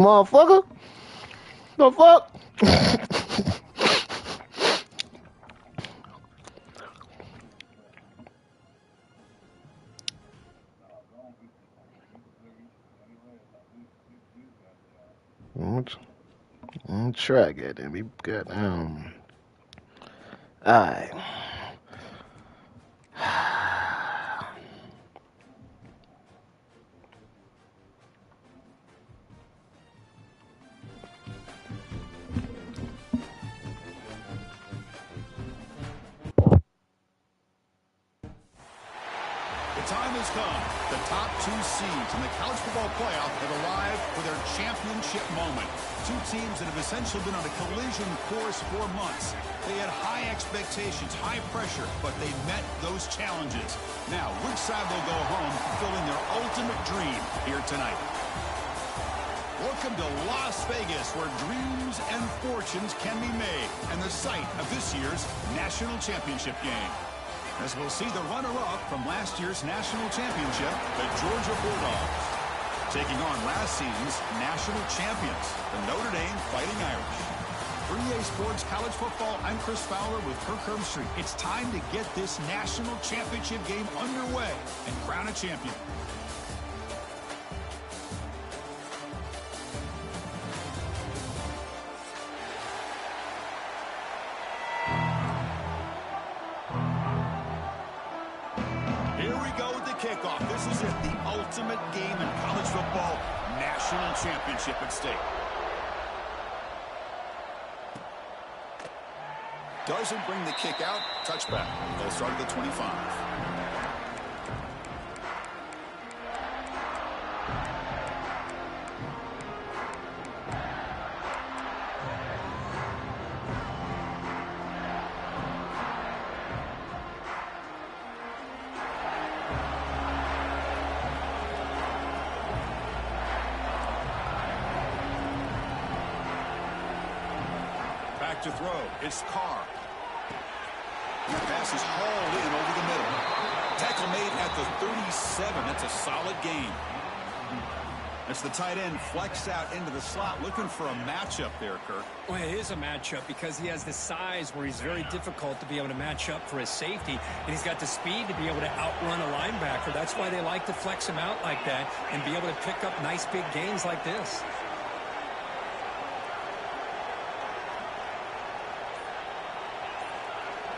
Motherfucker. The fuck? I'm try goddamn. We got alright. The time has come. The top two seeds in the college football playoff have arrived for their championship moment. Two teams that have essentially been on a collision course for months. They had high expectations, high pressure, but they met those challenges. Now, which side will go home fulfilling their ultimate dream here tonight? Welcome to Las Vegas, where dreams and fortunes can be made, and the site of this year's national championship game. As we'll see the runner-up from last year's national championship, the Georgia Bulldogs, taking on last season's national champions, the Notre Dame Fighting Irish. For EA Sports College Football, I'm Chris Fowler with Kirk Herbstreit. It's time to get this national championship game underway and crown a champion. Kickoff. This is it, the ultimate game in college football, national championship at stake. Doesn't bring the kick out. Touchback. They'll start at the 25. To throw. It's Carr. And the pass is hauled in over the middle. Tackle made at the 37. That's a solid gain. That's the tight end flexed out into the slot, looking for a matchup there, Kirk. Well, it is a matchup because he has the size where he's very difficult to be able to match up for his safety, and he's got the speed to be able to outrun a linebacker. That's why they like to flex him out like that and be able to pick up nice big gains like this.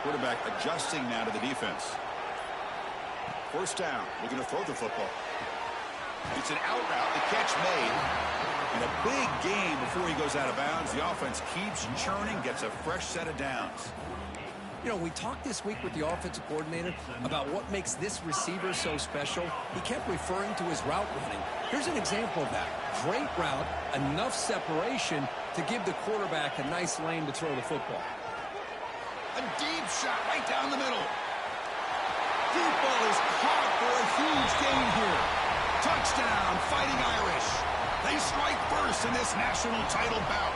Quarterback adjusting now to the defense. First down, looking to throw the football. It's an out route, the catch made. And a big gain before he goes out of bounds. The offense keeps churning, gets a fresh set of downs. You know, we talked this week with the offensive coordinator about what makes this receiver so special. He kept referring to his route running. Here's an example of that. Great route, enough separation to give the quarterback a nice lane to throw the football. A deep shot right down the middle. Deep ball is caught for a huge gain here. Touchdown, Fighting Irish. They strike first in this national title bout.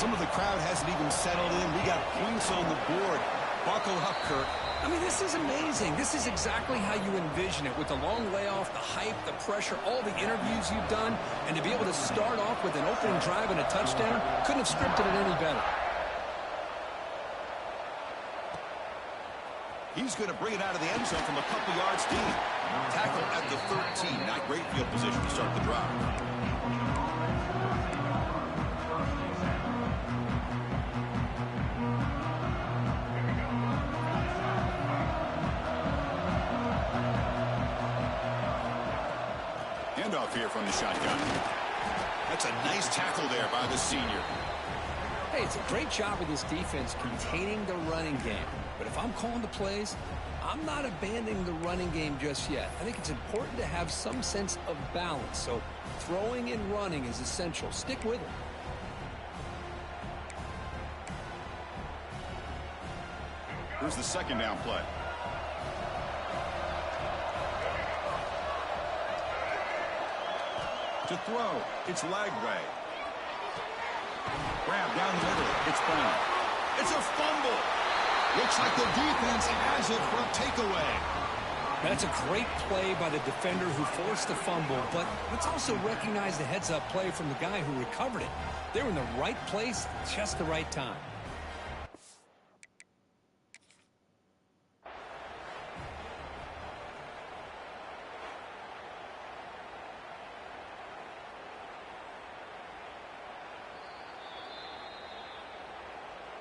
Some of the crowd hasn't even settled in. We got points on the board. Buckle up, Kirk. I mean, this is amazing. This is exactly how you envision it, with the long layoff, the hype, the pressure, all the interviews you've done, and to be able to start off with an opening drive and a touchdown, couldn't have scripted it any better. He's going to bring it out of the end zone from a couple yards deep. Tackle at the 13. Not great field position to start the drive. Handoff here from the shotgun. That's a nice tackle there by the senior. Hey, it's a great job of this defense containing the running game. But if I'm calling the plays, I'm not abandoning the running game just yet. I think it's important to have some sense of balance. So throwing and running is essential. Stick with it. Here's the second down play. To throw, it's Lagway. Grab down the middle, it's Brown. It's a fumble. Looks like the defense has it for a takeaway. That's a great play by the defender who forced the fumble, but let's also recognize the heads-up play from the guy who recovered it. They were in the right place at just the right time.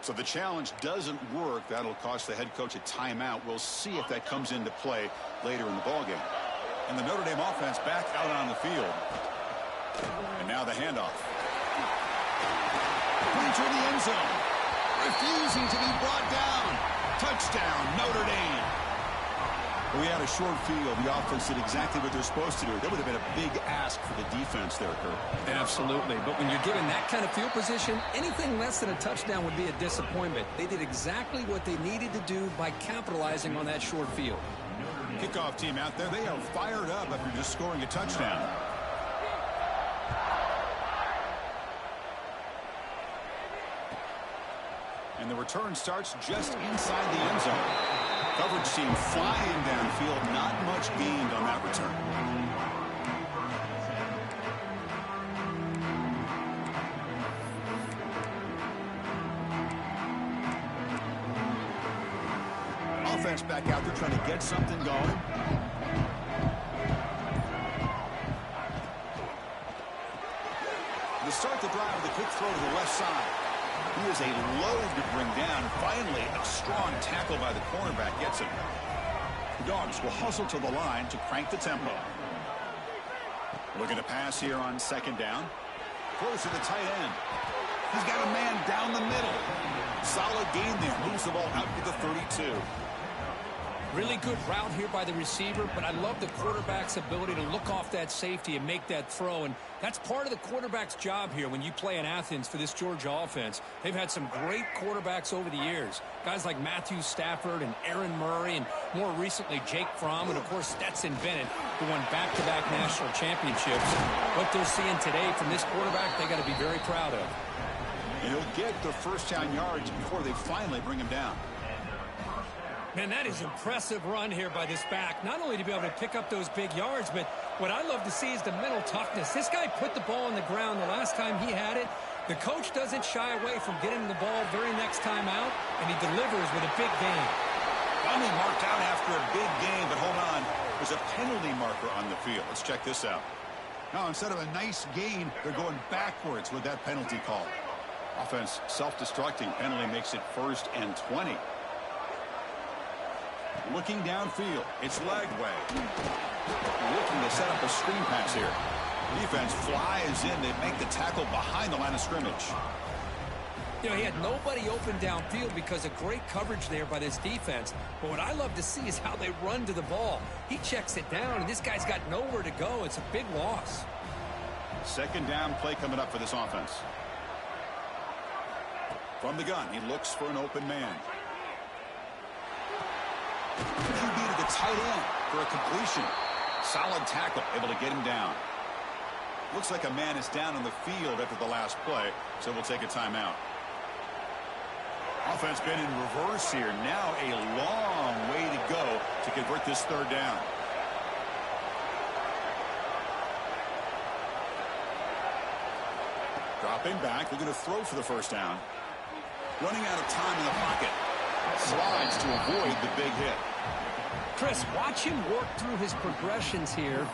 So the challenge doesn't work. That'll cost the head coach a timeout. We'll see if that comes into play later in the ballgame. And the Notre Dame offense back out on the field. And now the handoff. Into the end zone. Refusing to be brought down. Touchdown, Notre Dame. We had a short field. The offense did exactly what they're supposed to do. That would have been a big ask for the defense there, Kurt. Absolutely. But when you're given that kind of field position, anything less than a touchdown would be a disappointment. They did exactly what they needed to do by capitalizing on that short field. Kickoff team out there. They are fired up after just scoring a touchdown. And the return starts just inside the end zone. Coverage team flying downfield. Not much gained on that return. Offense back out there trying to get something going. To start the drive with a quick throw to the left side. He is a load to bring down. Finally, a strong tackle by the cornerback gets him. The Dogs will hustle to the line to crank the tempo. Looking to pass here on second down. Throws to the tight end. He's got a man down the middle. Solid gain there. Moves the ball out to the 32. Really good route here by the receiver, but I love the quarterback's ability to look off that safety and make that throw. And that's part of the quarterback's job here when you play in Athens for this Georgia offense. They've had some great quarterbacks over the years. Guys like Matthew Stafford and Aaron Murray and more recently Jake Fromm and, of course, Stetson Bennett, who won back-to-back national championships. What they're seeing today from this quarterback, they got to be very proud of. And he'll get the first down yards before they finally bring him down. Man, that is an impressive run here by this back. Not only to be able to pick up those big yards, but what I love to see is the mental toughness. This guy put the ball on the ground the last time he had it. The coach doesn't shy away from getting the ball very next time out, and he delivers with a big gain. Finally marked out after a big gain, but hold on. There's a penalty marker on the field. Let's check this out. Now, instead of a nice gain, they're going backwards with that penalty call. Offense self-destructing. Penalty makes it 1st and 20. Looking downfield. It's Lagway. Looking to set up a screen pass here. Defense flies in. They make the tackle behind the line of scrimmage. You know, he had nobody open downfield because of great coverage there by this defense. But what I love to see is how they run to the ball. He checks it down, and this guy's got nowhere to go. It's a big loss. Second down play coming up for this offense. From the gun, he looks for an open man. QB to the tight end for a completion. Solid tackle, able to get him down. Looks like a man is down on the field after the last play, so we'll take a timeout. Offense been in reverse here. Now a long way to go to convert this third down. Dropping back, looking to throw for the first down. Running out of time in the pocket. Slides to avoid the big hit. Chris, watch him work through his progressions here.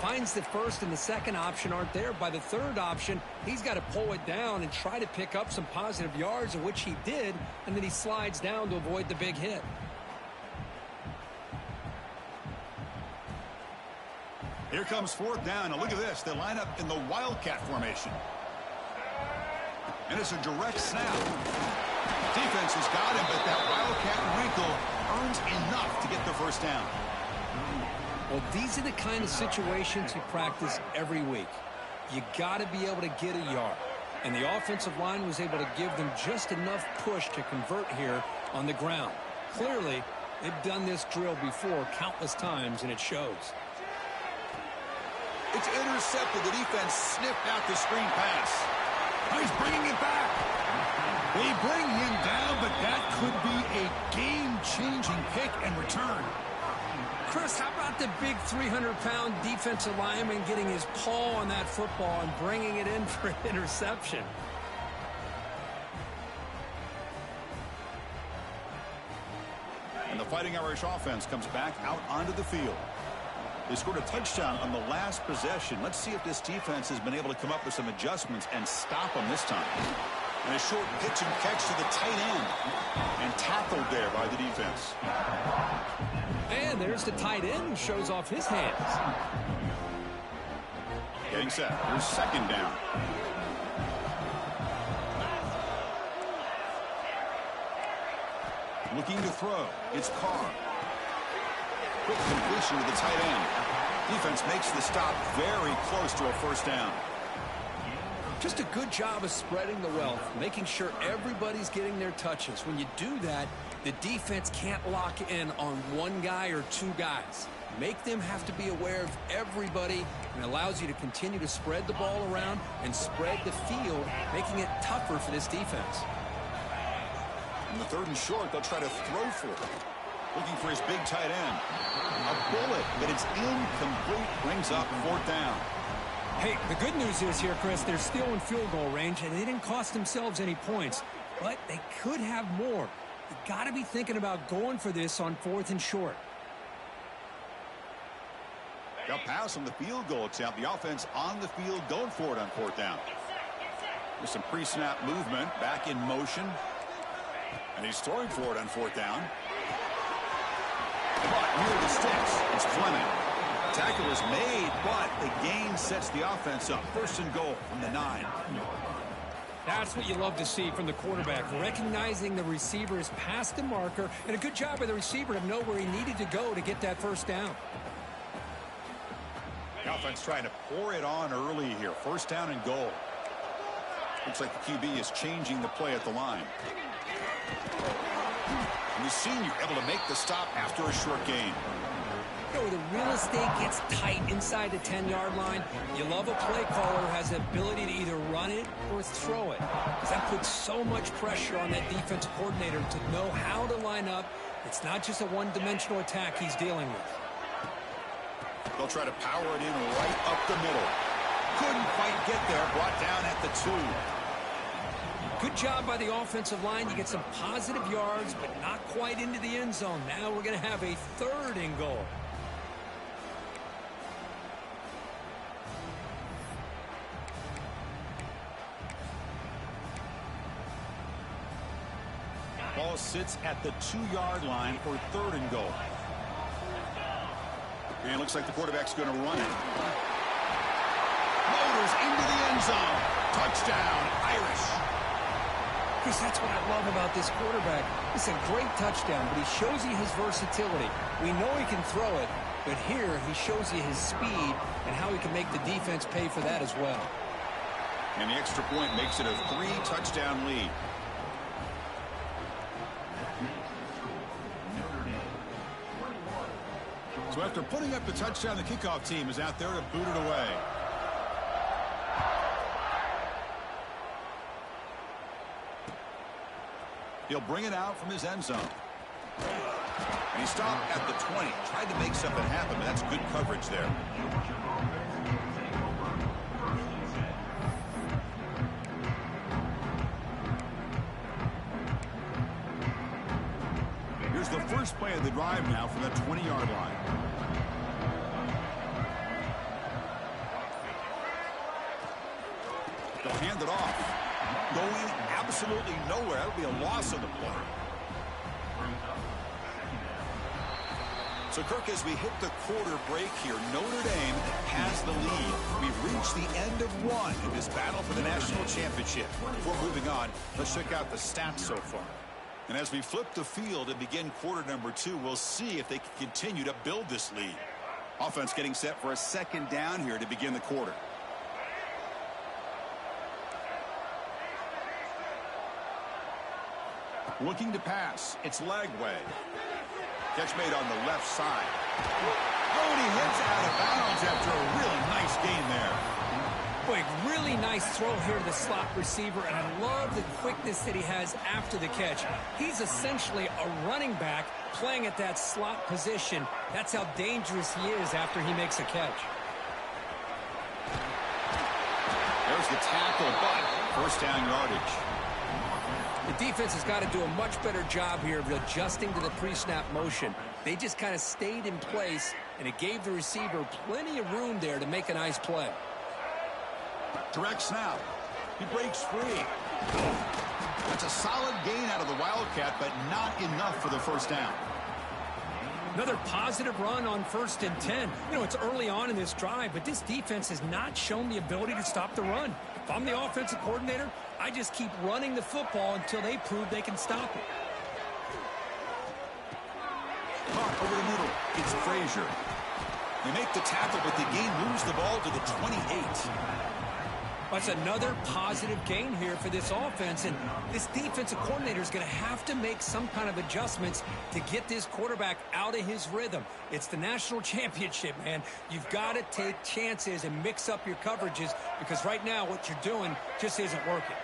Finds the first and the second option aren't there. By the third option, he's got to pull it down and try to pick up some positive yards, of which he did, and then he slides down to avoid the big hit. Here comes fourth down. Now look at this. They line up in the Wildcat formation. And it's a direct snap. Defense has got him, but that Wildcat wrinkle earns enough to get the first down. Well, these are the kind of situations you practice every week. You got to be able to get a yard. And the offensive line was able to give them just enough push to convert here on the ground. Clearly, they've done this drill before countless times, and it shows. It's intercepted. The defense sniffed out the screen pass. Oh, he's bringing it back. They bring him down, but that could be a game-changing pick and return. Chris, how about the big 300-pound defensive lineman getting his paw on that football and bringing it in for an interception? And the Fighting Irish offense comes back out onto the field. They scored a touchdown on the last possession. Let's see if this defense has been able to come up with some adjustments and stop them this time. And a short pitch and catch to the tight end. And tackled there by the defense. And there's the tight end who shows off his hands. Getting set. Here's second down. Looking to throw. It's Carr. Quick completion to the tight end. Defense makes the stop very close to a first down. Just a good job of spreading the wealth, making sure everybody's getting their touches. When you do that, the defense can't lock in on one guy or two guys. Make them have to be aware of everybody, and allows you to continue to spread the ball around and spread the field, making it tougher for this defense. In the third and short, they'll try to throw for it. Looking for his big tight end. A bullet, but it's incomplete. Brings up fourth down. Hey, the good news is here, Chris, they're still in field goal range, and they didn't cost themselves any points. But they could have more. You got to be thinking about going for this on fourth and short. Got pass on the field goal attempt. The offense on the field going for it on fourth down. With some pre-snap movement, back in motion. And he's throwing for it on fourth down. But near the sticks, it's Fleming. Tackle is made, but the gain sets the offense up. First and goal from the 9. That's what you love to see from the quarterback, recognizing the receiver is past the marker, and a good job by the receiver to know where he needed to go to get that first down. The offense trying to pour it on early here. First down and goal. Looks like the QB is changing the play at the line. And the senior able to make the stop after a short gain. You know, the real estate gets tight inside the 10-yard line. You love a play caller who has the ability to either run it or throw it. Because that puts so much pressure on that defensive coordinator to know how to line up. It's not just a one-dimensional attack he's dealing with. They'll try to power it in right up the middle. Couldn't quite get there. Brought down at the 2. Good job by the offensive line. You get some positive yards, but not quite into the end zone. Now we're going to have a third and goal. Ball sits at the 2-yard line for third and goal. And it looks like the quarterback's going to run it. Motors into the end zone. Touchdown, Irish. Chris, that's what I love about this quarterback. It's a great touchdown, but he shows you his versatility. We know he can throw it, but here he shows you his speed and how he can make the defense pay for that as well. And the extra point makes it a 3-touchdown lead. So after putting up the touchdown, the kickoff team is out there to boot it away. He'll bring it out from his end zone. And he stopped at the 20. Tried to make something happen, but that's good coverage there. Here's the first play of the drive now from the 20-yard line. They'll hand it off. Going absolutely nowhere. That'll be a loss on the play. So, Kirk, as we hit the quarter break here, Notre Dame has the lead. We've reached the end of one in this battle for the national championship. Before moving on, let's check out the stats so far. And as we flip the field and begin quarter number 2, we'll see if they can continue to build this lead. Offense getting set for a second down here to begin the quarter. Looking to pass. It's Lagway. Catch made on the left side. Oh, and he hits out of bounds after a really nice gain there. Boy, really nice throw here to the slot receiver, and I love the quickness that he has after the catch. He's essentially a running back playing at that slot position. That's how dangerous he is after he makes a catch. There's the tackle, but first down yardage. The defense has got to do a much better job here of adjusting to the pre-snap motion. They just kind of stayed in place, and it gave the receiver plenty of room there to make a nice play. Direct snap. He breaks free. That's a solid gain out of the Wildcat, but not enough for the first down. Another positive run on 1st and 10. You know, it's early on in this drive, but this defense has not shown the ability to stop the run. If I'm the offensive coordinator, I just keep running the football until they prove they can stop it. Caught over the middle. It's Frazier. They make the tackle, but the gain moves the ball to the 28. That's another positive gain here for this offense, and this defensive coordinator is going to have to make some kind of adjustments to get this quarterback out of his rhythm. It's the national championship, man. You've got to take chances and mix up your coverages, because right now what you're doing just isn't working.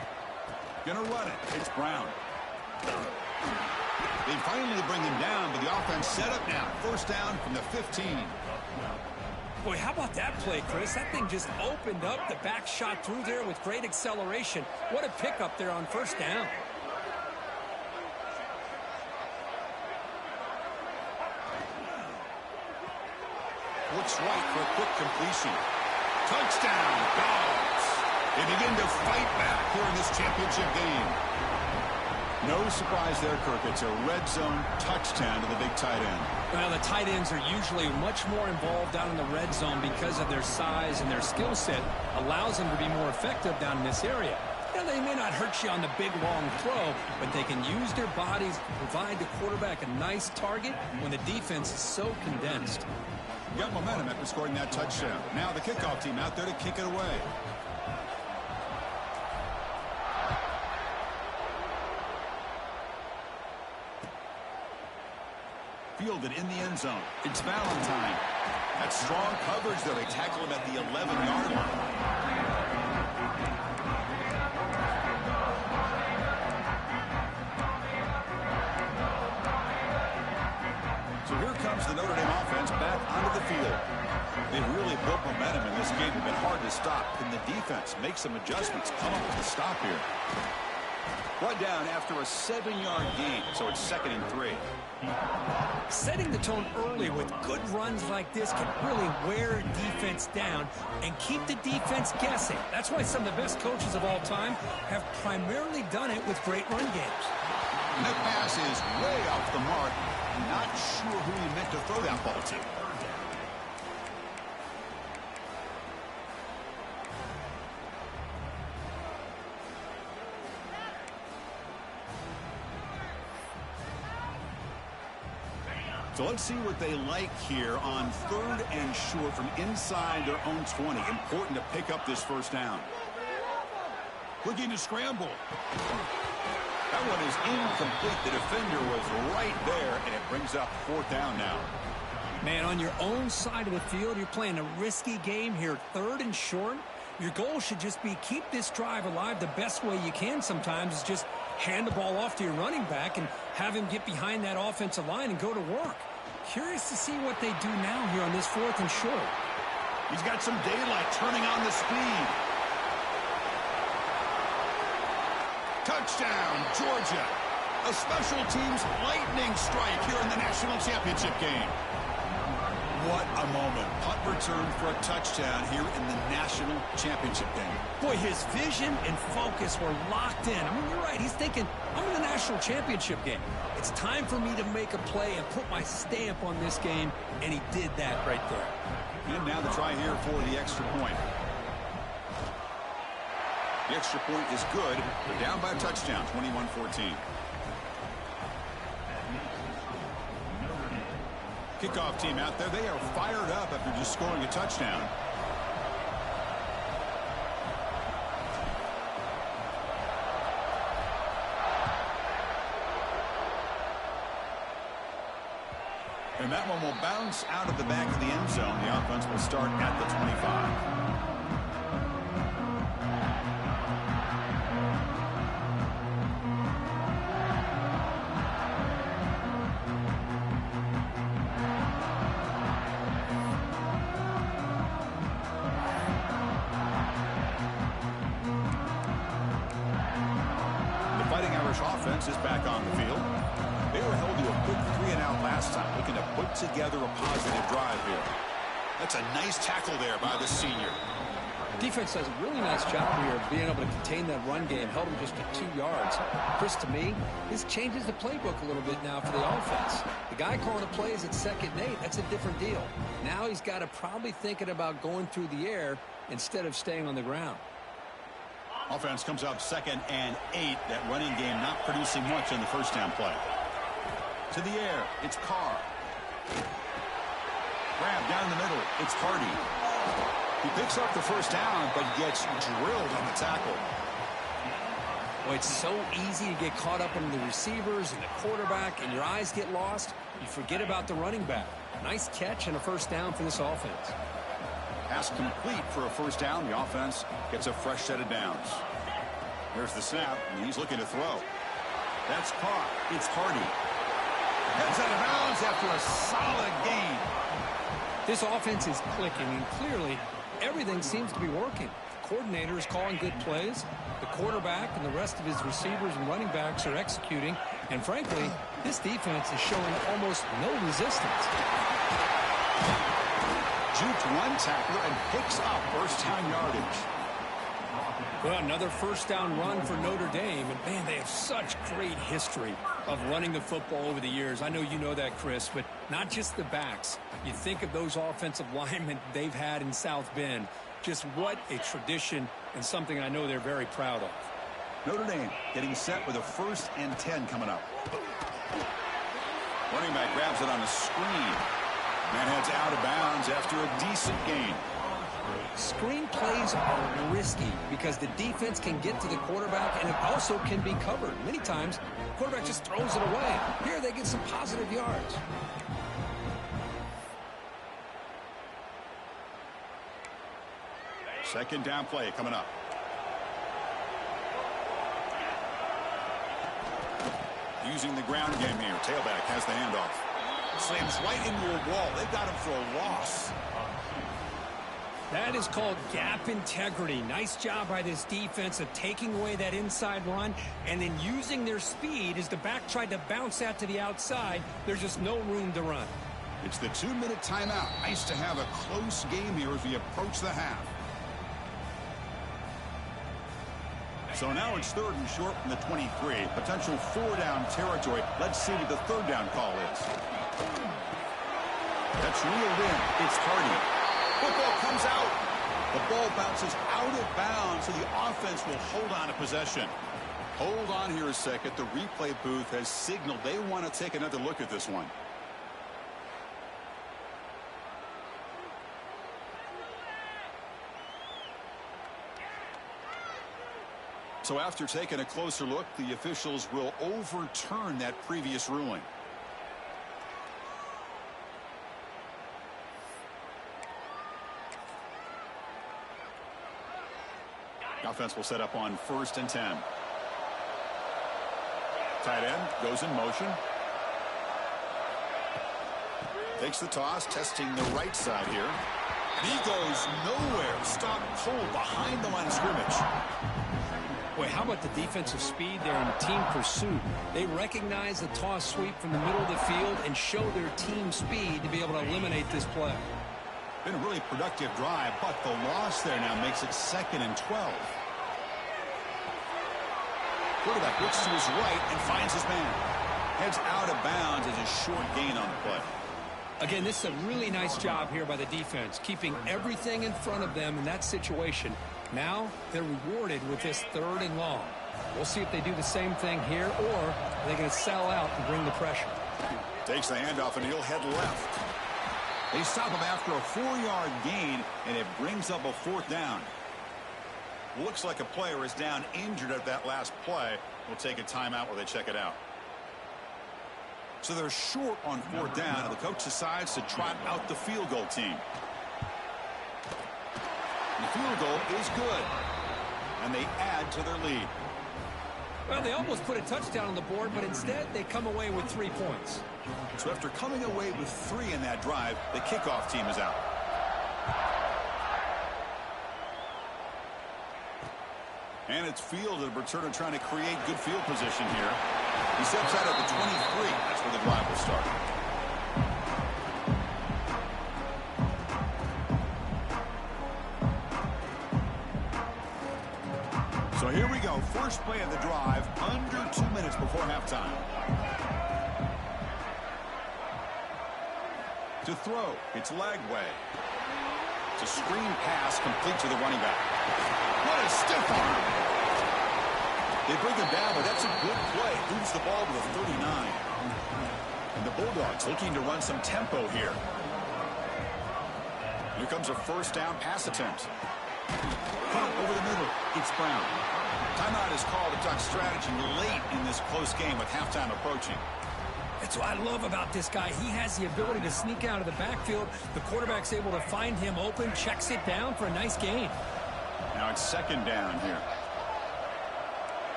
Gonna run it. It's Brown. They finally bring him down, but the offense set up now. First down from the 15. Boy, how about that play, Chris? That thing just opened up. The back shot through there with great acceleration. What a pickup there on first down. Looks right for a quick completion. Touchdown, Dogs. They begin to fight back here in this championship game. No surprise there, Kirk. It's a red zone touchdown to the big tight end. Well, the tight ends are usually much more involved down in the red zone because of their size, and their skill set allows them to be more effective down in this area. You know, they may not hurt you on the big, long throw, but they can use their bodies to provide the quarterback a nice target when the defense is so condensed. You got momentum after scoring that touchdown. Now the kickoff team out there to kick it away. Fielded in the end zone. It's Valentine. That's strong coverage, though. They tackle him at the 11-yard line. So here comes the Notre Dame offense back onto the field. They've really built momentum in this game. It's been hard to stop. Can the defense make some adjustments? Come up with a stop here. Run down after a 7-yard gain, so it's 2nd and 3. Setting the tone early with good runs like this can really wear defense down and keep the defense guessing. That's why some of the best coaches of all time have primarily done it with great run games. And that pass is way off the mark. Not sure who he meant to throw that ball to. So let's see what they like here on 3rd and short from inside their own 20. Important to pick up this first down. Looking to scramble. That one is incomplete. The defender was right there, and it brings up 4th down now. Man, on your own side of the field, you're playing a risky game here. 3rd and short. Your goal should just be keep this drive alive the best way you can sometimes is just hand the ball off to your running back and have him get behind that offensive line and go to work. Curious to see what they do now here on this 4th and short. He's got some daylight turning on the speed. Touchdown, Georgia. A special teams lightning strike here in the national championship game. What a moment. Punt return for a touchdown here in the national championship game. Boy, his vision and focus were locked in. I mean, you're right. He's thinking, I'm in the national championship game. It's time for me to make a play and put my stamp on this game, and he did that right there. And now the try here for the extra point. The extra point is good. They're down by a touchdown, 21-14. Kickoff team out there. They are fired up after just scoring a touchdown. And that one will bounce out of the back of the end zone. The offense will start at the 25. Irish offense is back on the field. They were held to a quick 3-and-out last time, looking to put together a positive drive here. That's a nice tackle there by the senior. Defense does a really nice job here of being able to contain that run game, held him just to 2 yards. Chris, to me, this changes the playbook a little bit now for the offense. The guy calling the plays at 2nd and 8, that's a different deal. Now he's got to probably thinking about going through the air instead of staying on the ground. Offense comes out 2nd and 8. That running game not producing much in the first down play. To the air, it's Carr. Grab down the middle, it's Hardy. He picks up the first down, but gets drilled on the tackle. Well, it's so easy to get caught up in the receivers and the quarterback, and your eyes get lost. You forget about the running back. Nice catch and a first down for this offense. Pass complete for a first down. The offense gets a fresh set of downs. There's the snap, and he's looking to throw. That's caught. It's Hardy. Heads out of bounds after a solid gain. This offense is clicking, and clearly everything seems to be working. The coordinator is calling good plays. The quarterback and the rest of his receivers and running backs are executing. And frankly, this defense is showing almost no resistance. Juked one tackler and picks up first down yardage. Well, another first down run for Notre Dame. And, man, they have such great history of running the football over the years. I know you know that, Chris, but not just the backs. You think of those offensive linemen they've had in South Bend. Just what a tradition and something I know they're very proud of. Notre Dame getting set with a 1st and 10 coming up. Running back grabs it on a screen. Man heads out of bounds after a decent gain. Screen plays are risky because the defense can get to the quarterback, and it also can be covered. Many times, the quarterback just throws it away. Here, they get some positive yards. Second down play coming up. Using the ground game here. Tailback has the handoff. Slams right into a wall. They got him for a loss. That is called gap integrity. Nice job by this defense of taking away that inside run and then using their speed as the back tried to bounce out to the outside. There's just no room to run. It's the 2-minute timeout. Nice to have a close game here as we approach the half. So now it's 3rd and short from the 23. Potential 4-down territory. Let's see what the 3rd down call is. That's reeled in. It's Hardy. Football comes out. The ball bounces out of bounds, so the offense will hold on to possession. Hold on here a second. The replay booth has signaled they want to take another look at this one. So after taking a closer look, the officials will overturn that previous ruling. Offense will set up on 1st and 10. Tight end goes in motion. Takes the toss, testing the right side here. And he goes nowhere. Stop cold behind the line of scrimmage. Boy, how about the defensive speed there in team pursuit? They recognize the toss sweep from the middle of the field and show their team speed to be able to eliminate this play. Been a really productive drive, but the loss there now makes it 2nd and 12. Quarterback looks to his right and finds his man. Heads out of bounds as a short gain on the play. Again, this is a really nice job here by the defense, keeping everything in front of them in that situation. Now they're rewarded with this 3rd and long. We'll see if they do the same thing here, or are they going to sell out and bring the pressure. Takes the handoff and he'll head left. They stop him after a 4-yard gain, and it brings up a 4th down. Looks like a player is down injured at that last play. We'll take a timeout while they check it out. So they're short on 4th down, and the coach decides to trot out the field goal team. And the field goal is good, and they add to their lead. Well, they almost put a touchdown on the board, but instead they come away with 3 points. So after coming away with 3 in that drive, the kickoff team is out. And it's field, a returner trying to create good field position here. He steps out at the 23. That's where the drive will start. So here we go. First play of the drive, under 2 minutes before halftime. To throw, it's Lagway. It's a screen pass complete to the running back. What a stiff arm. They bring him down, but that's a good play. Moves the ball to the 39. And the Bulldogs looking to run some tempo here. Here comes a first down pass attempt. Punt over the middle. It's Brown. Timeout is called to talk strategy late in this close game with halftime approaching. That's what I love about this guy. He has the ability to sneak out of the backfield. The quarterback's able to find him open, checks it down for a nice gain. Now it's second down here.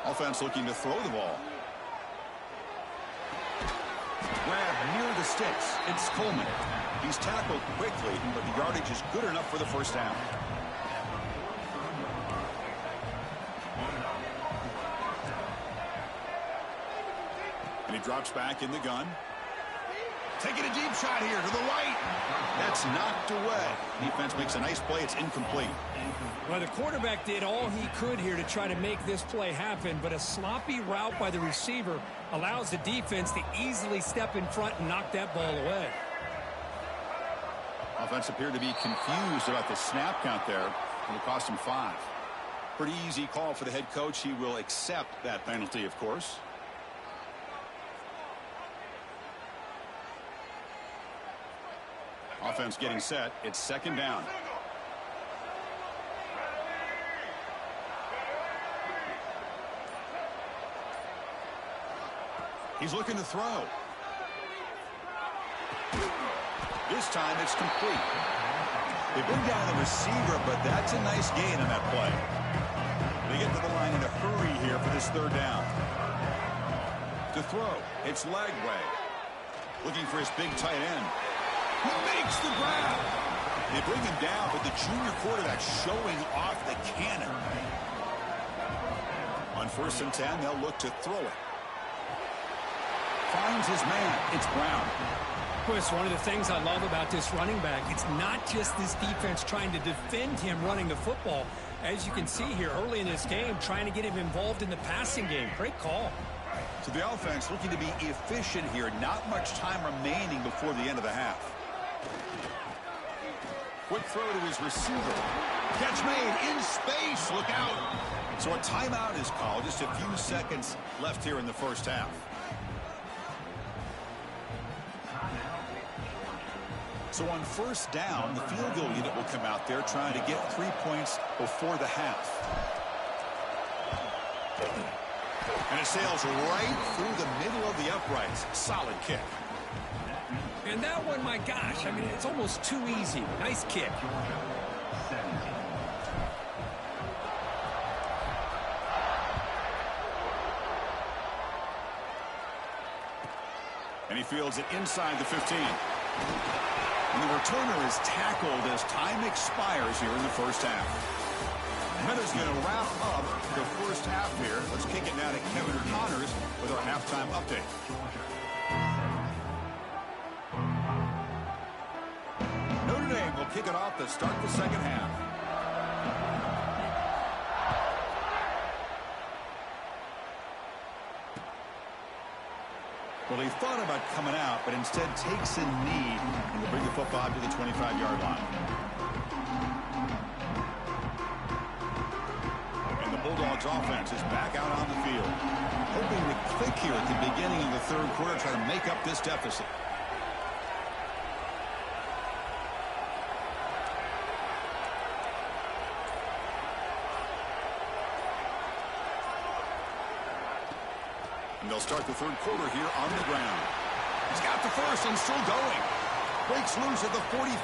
Offense looking to throw the ball. Grab near the sticks. It's Coleman. He's tackled quickly, but the yardage is good enough for the first down. And he drops back in the gun. Taking a deep shot here to the right. That's knocked away. Defense makes a nice play. It's incomplete. Well, the quarterback did all he could here to try to make this play happen, but a sloppy route by the receiver allows the defense to easily step in front and knock that ball away. Offense appeared to be confused about the snap count there. It'll cost him 5. Pretty easy call for the head coach. He will accept that penalty, of course. Offense getting set. It's second down. He's looking to throw. This time it's complete. They bring down the receiver, but that's a nice gain on that play. They get to the line in a hurry here for this third down. To throw, it's Lagway. Looking for his big tight end. He makes the grab. They bring him down, but the junior quarterback showing off the cannon. On 1st and 10, they'll look to throw it. Finds his man. It's Brown. Chris, one of the things I love about this running back, it's not just this defense trying to defend him running the football. As you can see here early in this game, trying to get him involved in the passing game. Great call. So the offense looking to be efficient here. Not much time remaining before the end of the half. Quick throw to his receiver. Catch made in space. Look out. So a timeout is called. Just a few seconds left here in the first half. So on 1st down, the field goal unit will come out there trying to get 3 points before the half. And it sails right through the middle of the uprights. Solid kick. And that one, my gosh, I mean, it's almost too easy. Nice kick. And he fields it inside the 15. And the returner is tackled as time expires here in the first half. Meadows going to wrap up the first half here. Let's kick it now to Kevin Connors with our halftime update. Notre Dame will kick it off to start the second half. Well, he thought about coming out, but instead takes a knee and will bring the football to the 25-yard line. And the Bulldogs offense is back out on the field. Hoping to click here at the beginning of the third quarter, try to make up this deficit. And they'll start the third quarter here on the ground. He's got the first and still going. Breaks loose at the 45.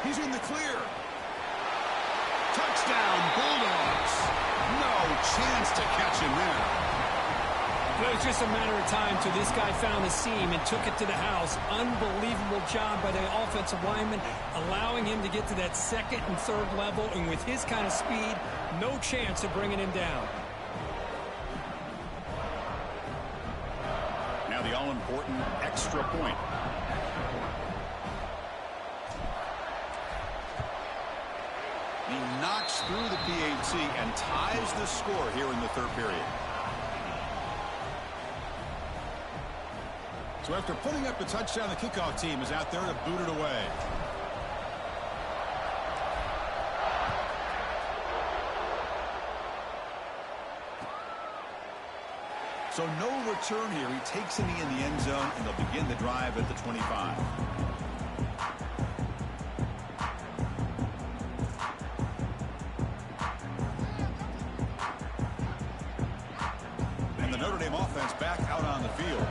He's in the clear. Touchdown, Bulldogs. No chance to catch him there. Well, it was just a matter of time till this guy found the seam and took it to the house. Unbelievable job by the offensive lineman, allowing him to get to that second and third level. And with his kind of speed, no chance of bringing him down. Now the all-important extra point. He knocks through the PAT and ties the score here in the third period. So after putting up a touchdown, the kickoff team is out there to boot it away. So no return here. He takes it in the end zone, and they'll begin the drive at the 25. And the Notre Dame offense back out on the field.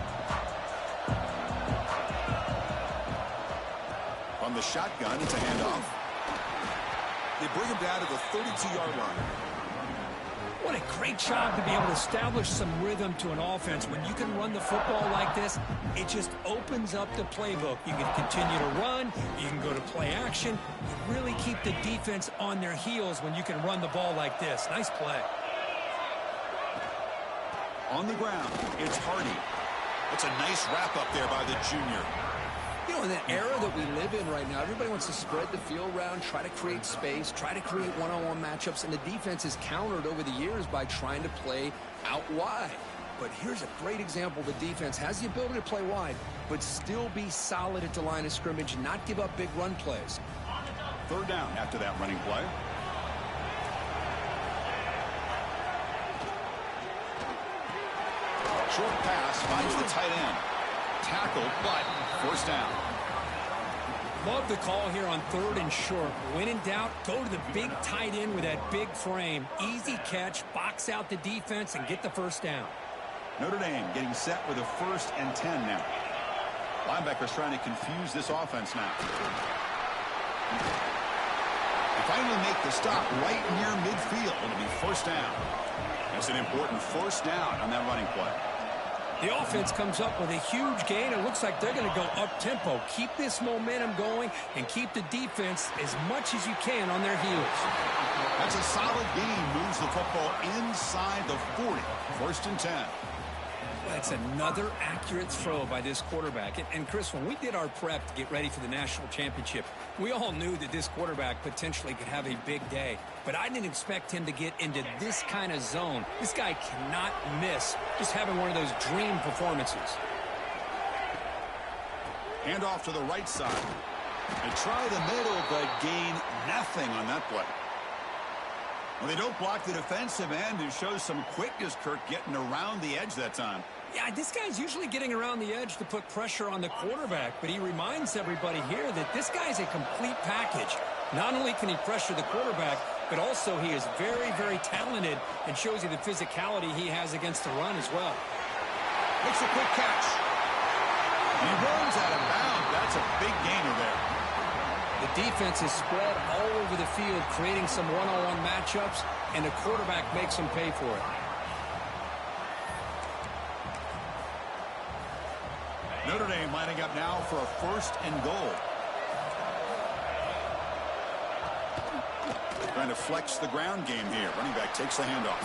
From the shotgun, it's a handoff. They bring him down to the 32-yard line. What a great job to be able to establish some rhythm to an offense. When you can run the football like this, it just opens up the playbook. You can continue to run. You can go to play action. You really keep the defense on their heels when you can run the ball like this. Nice play. On the ground, it's Hardy. That's a nice wrap-up there by the junior. You know, in the era that we live in right now, everybody wants to spread the field around, try to create space, try to create one-on-one matchups, and the defense is countered over the years by trying to play out wide. But here's a great example. The defense has the ability to play wide, but still be solid at the line of scrimmage and not give up big run plays. Third down after that running play. Short pass finds the tight end. Tackled, but forced down. Love the call here on third and short. When in doubt, go to the big tight end with that big frame. Easy catch, box out the defense, and get the first down. Notre Dame getting set with a 1st and 10 now. Linebackers trying to confuse this offense now. They finally make the stop right near midfield. It'll be first down. That's an important first down on that running play. The offense comes up with a huge gain. It looks like they're going to go up-tempo. Keep this momentum going and keep the defense as much as you can on their heels. That's a solid gain. Moves the football inside the 40. 1st and 10. That's another accurate throw by this quarterback. And Chris, when we did our prep to get ready for the national championship, we all knew that this quarterback potentially could have a big day. But I didn't expect him to get into this kind of zone. This guy cannot miss just having one of those dream performances. Hand off to the right side. They try the middle, but gain nothing on that play. Well, they don't block the defensive end, who shows some quickness, Kirk, getting around the edge that time. Yeah, this guy's usually getting around the edge to put pressure on the quarterback, but he reminds everybody here that this guy's a complete package. Not only can he pressure the quarterback, but also he is very, very talented and shows you the physicality he has against the run as well. Makes a quick catch. And he runs out of bounds. That's a big gainer there. The defense is spread all over the field, creating some one-on-one matchups, and the quarterback makes them pay for it. Notre Dame lining up now for a 1st and goal. Trying to flex the ground game here. Running back takes the handoff.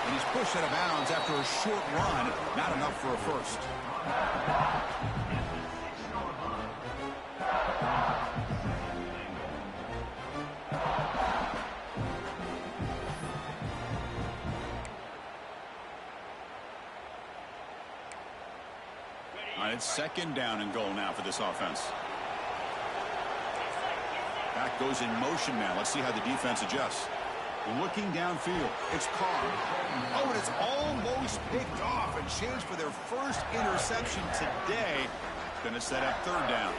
And he's pushed out of bounds after a short run. Not enough for a first. All right, it's 2nd down and goal now for this offense. Back goes in motion now. Let's see how the defense adjusts. Looking downfield. It's Carr. Oh, and it's almost picked off. A chance for their first interception today. Going to set up 3rd down.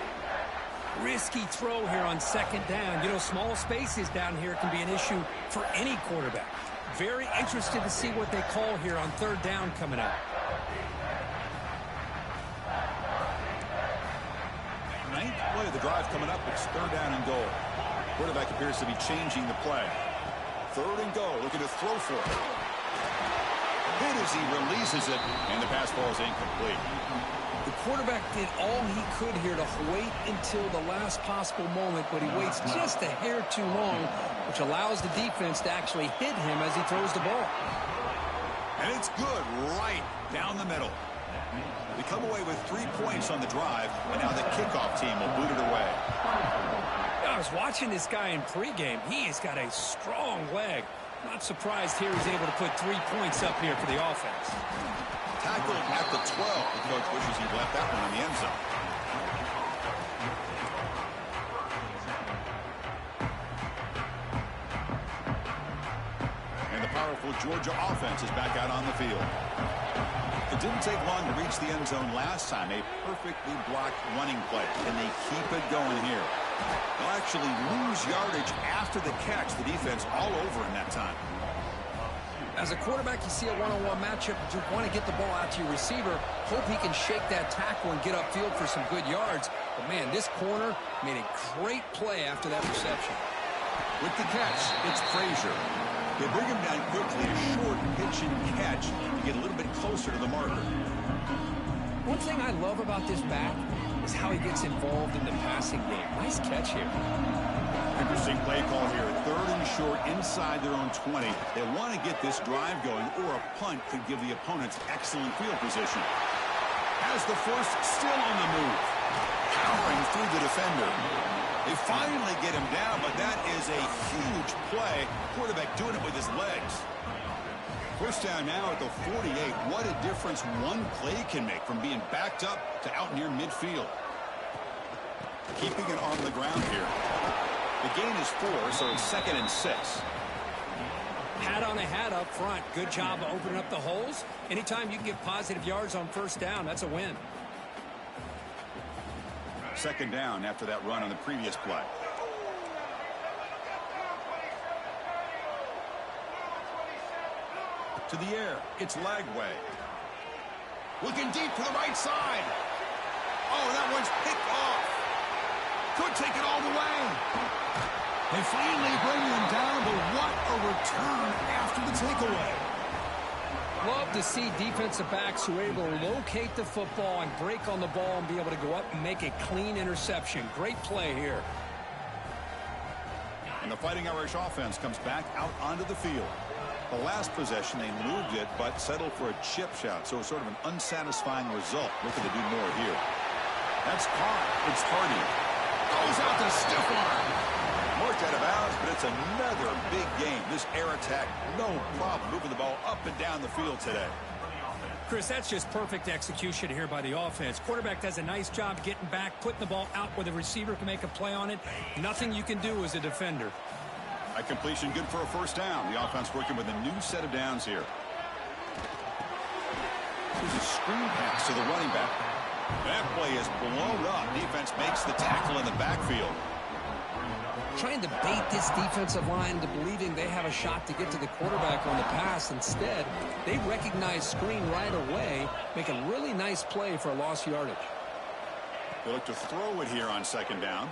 Risky throw here on 2nd down. You know, small spaces down here can be an issue for any quarterback. Very interested to see what they call here on 3rd down coming up. Ninth play of the drive coming up. It's 3rd down and goal. Quarterback appears to be changing the play. 3rd and goal. Looking to throw for it. hit as he releases it, and the pass ball is incomplete. The quarterback did all he could here to wait until the last possible moment, but he waits just a hair too long, which allows the defense to actually hit him as he throws the ball. And it's good right down the middle. We come away with 3 points on the drive, and now the kickoff team will boot it away. I was watching this guy in pregame. He has got a strong leg. Not surprised here he's able to put 3 points up here for the offense. Tackled at the 12. The coach wishes he'd left that one in the end zone. And the powerful Georgia offense is back out on the field. It didn't take long to reach the end zone last time. A perfectly blocked running play. Can they keep it going here? They'll actually lose yardage after the catch. The defense all over in that time. As a quarterback, you see a one-on-one matchup, you want to get the ball out to your receiver, hope he can shake that tackle and get upfield for some good yards. But, man, this corner made a great play after that reception. With the catch, it's Frazier. They bring him down quickly, a short pitch and catch to get a little bit closer to the marker. One thing I love about this back is how he gets involved in the passing game. Nice catch here. Interesting play call here. 3rd and short inside their own 20. They want to get this drive going, or a punt could give the opponents excellent field position. Has the first still on the move. Powering through the defender. They finally get him down, but that is a huge play. Quarterback doing it with his legs. First down now at the 48. What a difference one play can make from being backed up to out near midfield. Keeping it on the ground here. The gain is 4, so it's 2nd and 6. Hat on a hat up front. Good job of opening up the holes. Anytime you can get positive yards on first down, that's a win. 2nd down after that run on the previous play. To the air, it's Lagway. Looking deep to the right side. Oh, that one's picked off. Could take it all the way. They finally bring him down, but what a return after the takeaway. Love to see defensive backs who are able to locate the football and break on the ball and be able to go up and make a clean interception. Great play here. And the Fighting Irish offense comes back out onto the field. The last possession, they moved it, but settled for a chip shot, so it's sort of an unsatisfying result. Looking to do more here. That's caught. It's Hardy. Goes out to stiff arm. Marked out of bounds, but it's another big game. This air attack, no problem moving the ball up and down the field today. Chris, that's just perfect execution here by the offense. Quarterback does a nice job getting back, putting the ball out where the receiver can make a play on it. Nothing you can do as a defender. A completion good for a first down. The offense working with a new set of downs here. There's a screen pass to the running back. That play is blown up. Defense makes the tackle in the backfield. Trying to bait this defensive line into believing they have a shot to get to the quarterback on the pass. Instead, they recognize screen right away, make a really nice play for a lost yardage. They look to throw it here on 2nd down.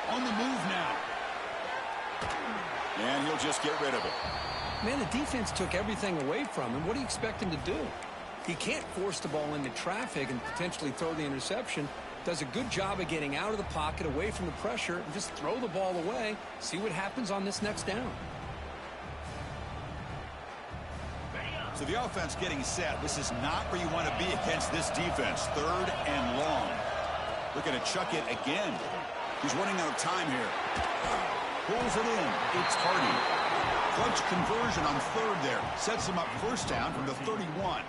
On the move now. And he'll just get rid of it. Man, the defense took everything away from him. What do you expect him to do? He can't force the ball into traffic and potentially throw the interception. Does a good job of getting out of the pocket, away from the pressure, and just throw the ball away. See what happens on this next down. So the offense getting set. This is not where you want to be against this defense. 3rd and long. Looking to chuck it again. He's running out of time here. Pulls it in. It's Hardy. Clutch conversion on 3rd there. Sets him up first down from the 31.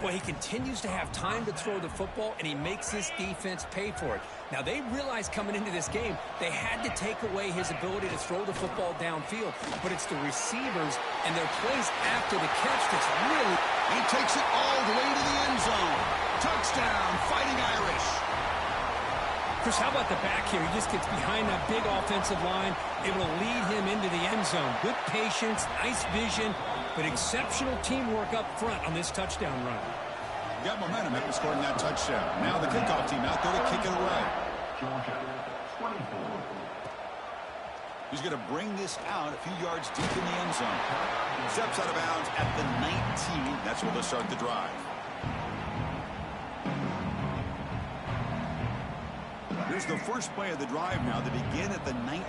Well, he continues to have time to throw the football, and he makes this defense pay for it. Now, they realized coming into this game, they had to take away his ability to throw the football downfield. But it's the receivers and their plays after the catch that's really... He takes it all the way to the end zone. Touchdown, Fighting Irish. Chris, how about the back here? He just gets behind that big offensive line, able to lead him into the end zone. Good patience, nice vision, but exceptional teamwork up front on this touchdown run. Got momentum after scoring that touchdown. Now the kickoff team out there to kick it away. He's going to bring this out a few yards deep in the end zone. Steps out of bounds at the 19. That's where they'll start the drive. Here's the first play of the drive now. They begin at the 19.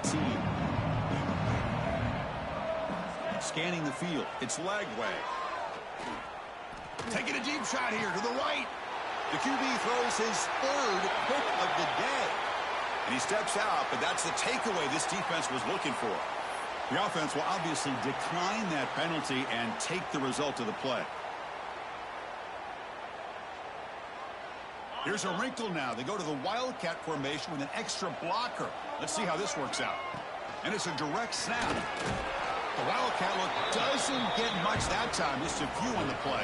Scanning the field. It's Lagway. Taking a deep shot here to the right. The QB throws his third pick of the day. And he steps out, but that's the takeaway this defense was looking for. The offense will obviously decline that penalty and take the result of the play. Here's a wrinkle now. They go to the Wildcat formation with an extra blocker. Let's see how this works out. And it's a direct snap. The Wildcat look doesn't get much that time. Just a few on the play.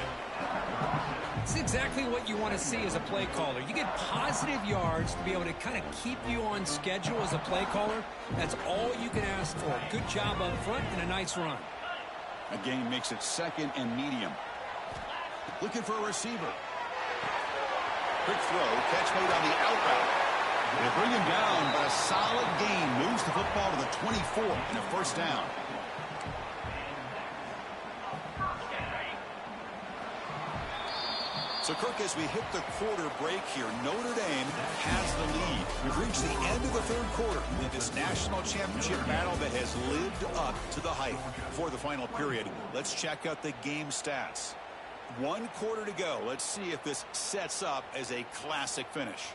It's exactly what you want to see as a play caller. You get positive yards to be able to kind of keep you on schedule as a play caller. That's all you can ask for. Good job up front and a nice run. A gain makes it second and medium. Looking for a receiver. Quick throw, catch made on the out route. They bring him down, but a solid gain moves the football to the 24 and a first down. So, Kirk, as we hit the quarter break here, Notre Dame has the lead. We've reached the end of the third quarter in this national championship battle that has lived up to the hype. For the final period, let's check out the game stats. 1 quarter to go. Let's see if this sets up as a classic finish.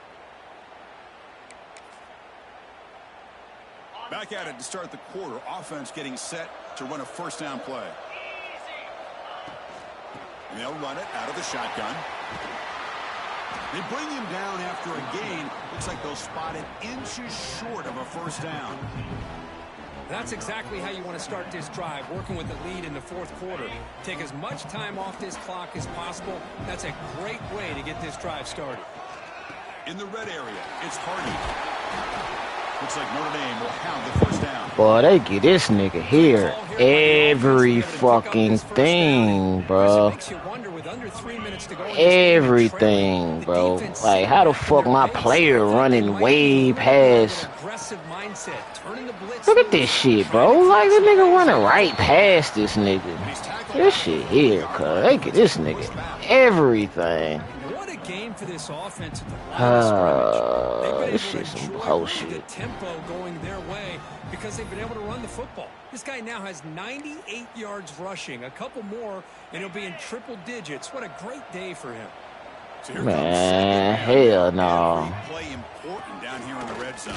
Back at it to start the quarter. Offense getting set to run a first down play. And they'll run it out of the shotgun. They bring him down after a gain. Looks like they'll spot it inches short of a first down. That's exactly how you want to start this drive, working with the lead in the fourth quarter. Take as much time off this clock as possible. That's a great way to get this drive started. In the red area, it's Hardy. Looks like Notre Dame will have the first down. Boy, they get this nigga here every fucking thing, bro. Everything, bro. Like, how the fuck my player running way past? Look at this shit, bro. Like, the nigga running right past this nigga. This shit here, cuz. They get this nigga everything. Game for this offense at the this shit's some bullshit. The tempo going their way because they've been able to run the football. This guy now has 98 yards rushing, a couple more, and he'll be in triple digits. What a great day for him. So here man, hell no. Play important down here in the red zone.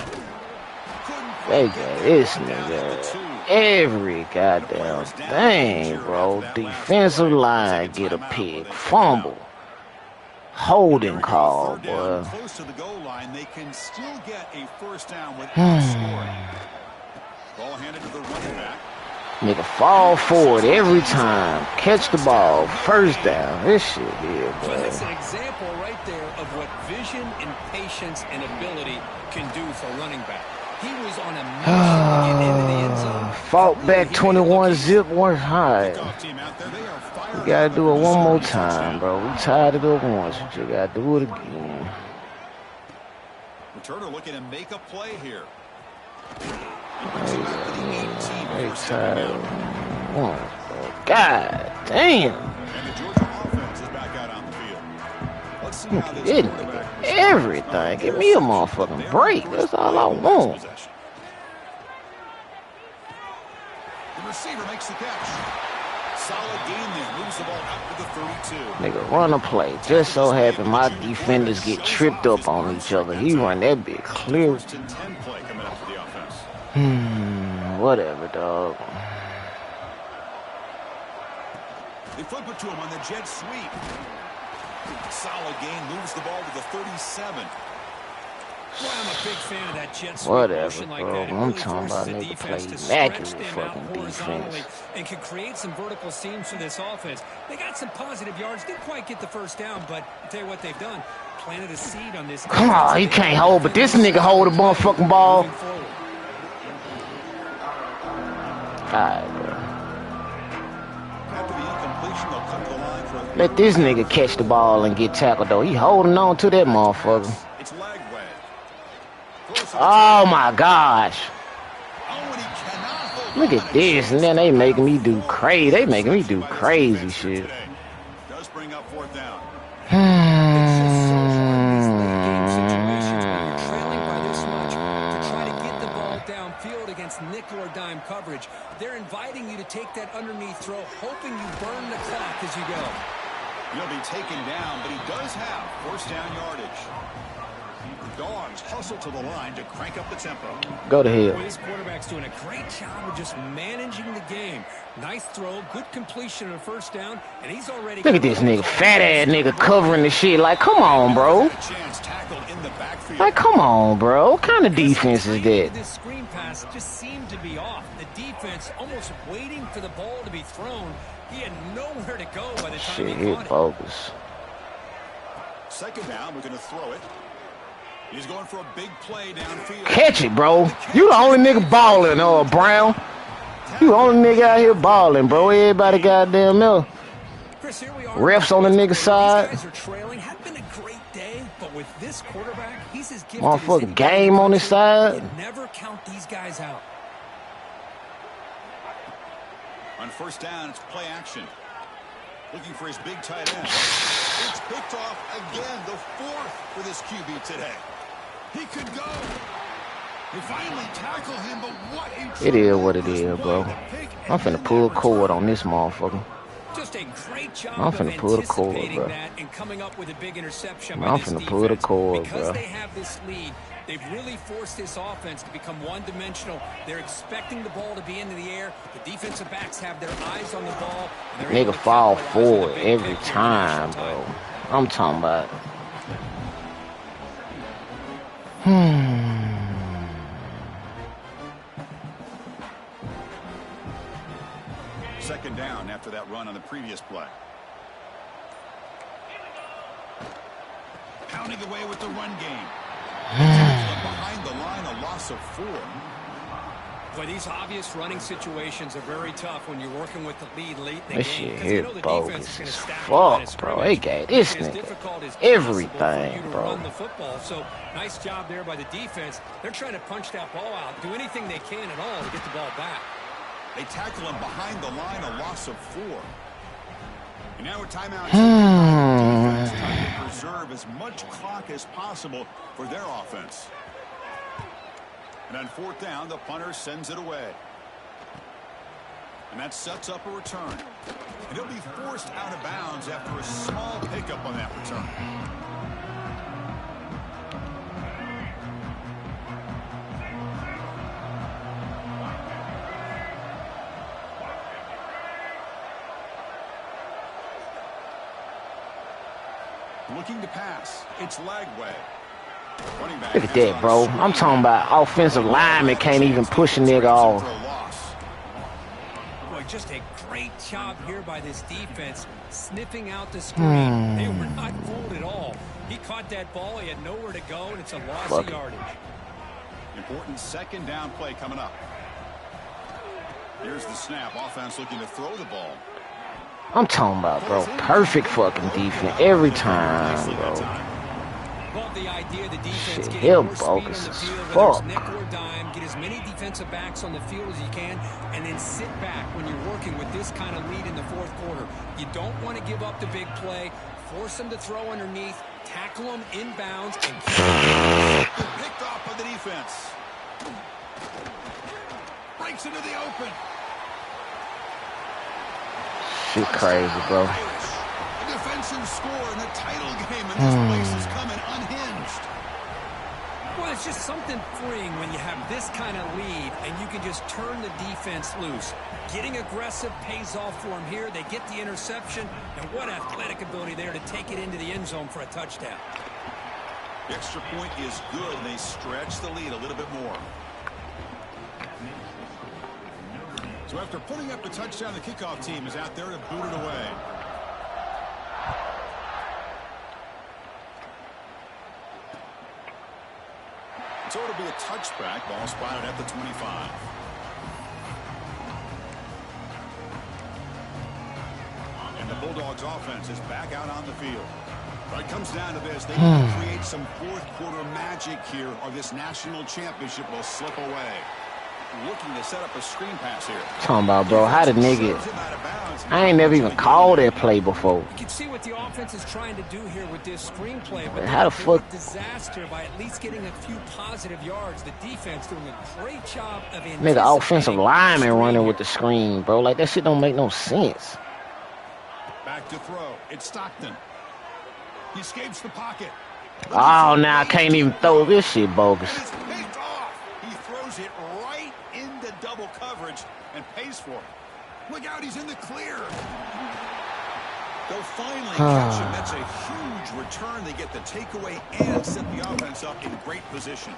They got this nigga every goddamn thing, bro. Defensive line get a pick, fumble. Holding call, boy. Close to the goal line, they can still get a first down without scoring. Ball handed to the running back. Nigga fall forward every time. Catch the ball. First down. This shit here, boy. Well, that's an example right there of what vision and patience and ability can do for a running back. He was on a mission to get into the end zone. Fought back 21 zip one high. We gotta do it one more time, bro. We tired of it once. We just gotta do it again. Returner looking to make a play here. They tired of it once, bro. God damn. And the Georgia offense is back out on the field. Let's see how this Nigga, everything. Give me a motherfucking break. That's all I want. The receiver makes the catch. Solid gain there. Moves the ball out to the 32. Nigga, run a play. Just so happen my defenders get tripped up on each other. He run that bit clear. First and 10 play coming up for the offense. Whatever, dog. They flip it to him on the jet sweep. Solid gain. Moves the ball to the 37. Well, I'm a big fan of that jet sweep. Whatever, like bro. that. I'm Really talking about the nigga play defense to immaculate stretch them fucking out horizontally defense. and can create some vertical seams for this offense. They got some positive yards. Didn't quite get the first down, but I'll tell you what they've done. Planted a seed on this. Come on, he can't hold, but this nigga hold the motherfucking ball. Alright, bro. Let this nigga catch the ball and get tackled, though. He holding on to that motherfucker. It's Lagway. Oh, my gosh. Oh, and he cannot Look at this, and then they making me do crazy. They making me do crazy shit. Does bring up fourth down. It's just so hard in these late game situations when you're trailing by this much to try to get the ball downfield against nickel or dime coverage. They're inviting you to take that underneath throw, hoping you burn the clock as you go. He'll be taken down, but he does have first down yardage. The Dogs hustle to the line to crank up the tempo. Go to hell. Boy, this quarterback's doing a great job of just managing the game. Nice throw, good completion on a first down, and he's already... Look at this nigga, fat ass nigga covering the shit. Like, come on, bro. Like, come on, bro. What kind of defense is that? This screen pass just seemed to be off. The defense almost waiting for the ball to be thrown. He had nowhere to go by the time he caught it. Bogus. Second down, we're going to throw it. He's going for a big play downfield. Catch it, bro. You the only nigga balling, Brown. You the only nigga out here balling, bro. Everybody goddamn know. Chris, here we are. Refs on the nigga side. These guys are trailing. Had been a great day, but with this quarterback, he's as gifted Motherfucking game on his side. You never count these guys out. On first down, it's play action. Looking for his big tight end. It's picked off again, the fourth for this QB today. He could go. They finally tackle him, but what a... It is what it is, bro. I'm finna pull a cord on this motherfucker. Just a great job I'm finna pull the cord, bro. that and coming up with a big interception. I'm finna pull the cord, bro. Because they have this lead, they've really forced this offense to become one-dimensional. They're expecting the ball to be into the air. The defensive backs have their eyes on the ball. Nigga fall forward every time, bro. I'm talking about. Second down after that run on the previous play. Pounding away with the run game. Behind the line, a loss of 4. Boy, these obvious running situations are very tough when you're working with the lead late in the this game. shit here bogus as fuck, bro. They gave this nigga everything, bro. Run the football. So nice job there by the defense. They're trying to punch that ball out, do anything they can at all to get the ball back. They tackle him behind the line, a loss of 4. And now a timeout. Defense trying to preserve as much clock as possible for their offense. And on fourth down, the punter sends it away. And that sets up a return. And he'll be forced out of bounds after a small pickup on that return. Looking to pass. It's Lagway. Look at that, bro. I'm talking about offensive lineman can't even push a nigga off. Boy, just a great job here by this defense, sniffing out the screen. They were not fooled at all. He caught that ball. He had nowhere to go, and it's a loss of yardage. Important second down play coming up. Here's the snap. Offense looking to throw the ball. I'm talking about, bro, perfect fucking defense every time, bro. Love the idea the defense Shit, getting more speed on bogus the as field, fuck. whether it's nickel or dime, get as many defensive backs on the field as you can, and then sit back when you're working with this kind of lead in the fourth quarter. You don't want to give up the big play, force them to throw underneath, tackle them inbounds, and keep them picked off by the defense. Breaks into the open. Shit crazy, bro. A defensive score in the title game, and this place is coming unhinged. Well, it's just something freeing when you have this kind of lead and you can just turn the defense loose. Getting aggressive pays off for them here. They get the interception, and what athletic ability there to take it into the end zone for a touchdown. The extra point is good, and they stretch the lead a little bit more. So after putting up the touchdown, the kickoff team is out there to boot it away. So it'll be a touchback. Ball spotted at the 25. And the Bulldogs offense is back out on the field. But it comes down to this. They need to create some fourth quarter magic here, or this national championship will slip away. looking to set up a screen pass here. Talking about, bro, how the nigga... I ain't never even called that play before. You can see what the offense is trying to do here with this screenplay, but how the fuck... disaster by at least getting a few positive yards. The defense doing a great job of nigga, offensive lineman running with the screen, bro. Like, that shit don't make no sense. Back to throw. It's Stockton. He escapes the pocket. Oh, now I can't even throw this shit bogus. He's picked off. He throws it right into double coverage and pays for it. Look out, he's in the clear. They'll finally catch him. That's a huge return. They get the takeaway and set the offense up in great position.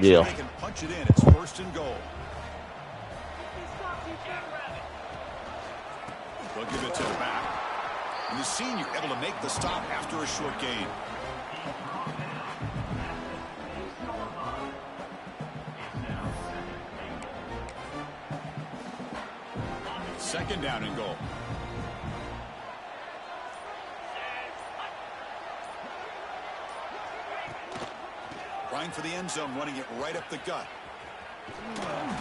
Yeah. They can punch it in. It's 1st and goal. They'll give it to the back. And the senior able to make the stop after a short gain. Second down and goal. Trying for the end zone, running it right up the gut.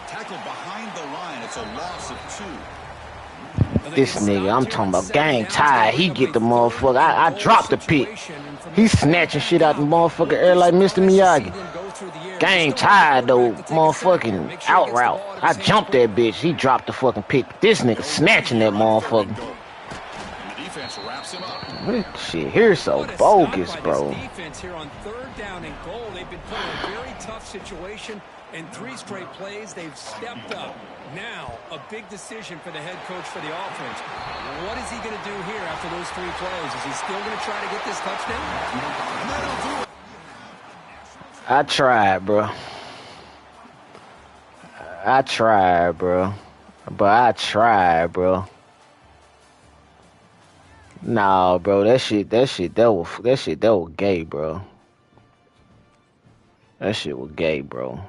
Tackled behind the line. It's a loss of 2. This nigga, I'm talking about gang tied. He get the motherfucker. I dropped the pick. He snatching shit out the motherfucker air like Mr. Miyagi. Gang tied though, motherfucking out route. I jumped that bitch. He dropped the fucking pick. This nigga snatching that motherfucker. This shit here so bogus, bro. Defense here on 3rd down and goal. They've been put in a very tough situation. In 3 straight plays, they've stepped up. Now, a big decision for the head coach for the offense. What is he going to do here after those 3 plays? Is he still going to try to get this touchdown? I tried, bro. I tried, bro. But I tried, bro. Nah, bro, that shit was gay, bro. That shit was gay, bro.